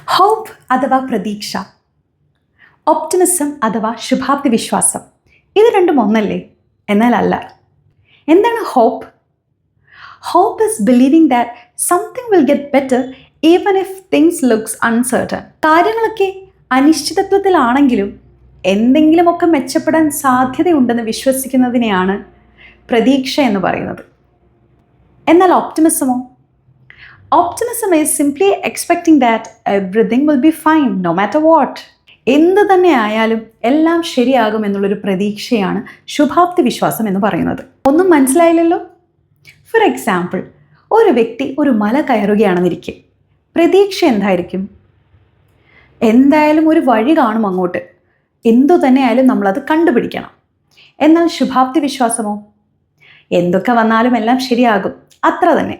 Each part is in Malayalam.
ഹോപ്പ് അഥവാ പ്രതീക്ഷ, ഒപ്റ്റിമിസം അഥവാ ശുഭാപ്തി വിശ്വാസം, ഇത് രണ്ടും ഒന്നല്ലേ? എന്നാൽ അല്ല. എന്താണ് hope? Hope is believing that something will get better even if things looks uncertain. കാര്യങ്ങളൊക്കെ അനിശ്ചിതത്വത്തിലാണെങ്കിലും എന്തെങ്കിലുമൊക്കെ മെച്ചപ്പെടാൻ സാധ്യതയുണ്ടെന്ന് വിശ്വസിക്കുന്നതിനെയാണ് പ്രതീക്ഷ എന്ന് പറയുന്നത്. എന്നാൽ ഓപ്റ്റിമിസമോ? Optimism is simply expecting that everything will be fine no matter what. എന്ത് തന്നെ ആയാലും എല്ലാം ശരിയാകും എന്നുള്ളൊരു പ്രതീക്ഷയാണ് ശുഭാപ്തി വിശ്വാസം എന്ന് പറയുന്നത്. ഒന്നും മനസ്സിലായില്ലല്ലോ? ഫോർ എക്സാമ്പിൾ, ഒരു വ്യക്തി ഒരു മല കയറുകയാണെന്നിരിക്കെ പ്രതീക്ഷ എന്തായിരിക്കും? എന്തായാലും ഒരു വഴി കാണും അങ്ങോട്ട്, എന്തു തന്നെ ആയാലും നമ്മളത് കണ്ടുപിടിക്കണം. എന്നാൽ ശുഭാപ്തി വിശ്വാസമോ? എന്തൊക്കെ വന്നാലും എല്ലാം ശരിയാകും, അത്ര തന്നെ.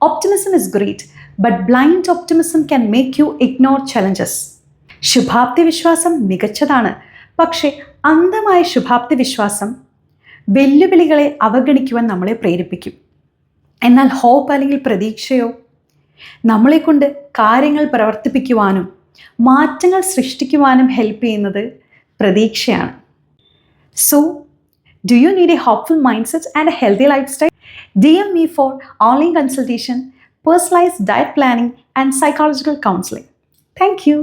Optimism is great, but blind optimism can make you ignore challenges. ശുഭാപ്തി വിശ്വാസം മികച്ചതാണ്, പക്ഷേ അന്ധമായ ശുഭാപ്തി വിശ്വാസം വെല്ലുവിളികളെ അവഗണിക്കുവാൻ നമ്മളെ പ്രേരിപ്പിക്കും. എന്നാൽ ഹോപ്പ് അല്ലെങ്കിൽ പ്രതീക്ഷയോ നമ്മളെക്കൊണ്ട് കാര്യങ്ങൾ പ്രവർത്തിപ്പിക്കുവാനും മാറ്റങ്ങൾ സൃഷ്ടിക്കുവാനും ഹെൽപ്പ് ചെയ്യുന്നത് പ്രതീക്ഷയാണ്. So, do you need a hopeful mindset and a healthy lifestyle? DM me for online consultation, personalized diet planning, and psychological counseling. Thank you.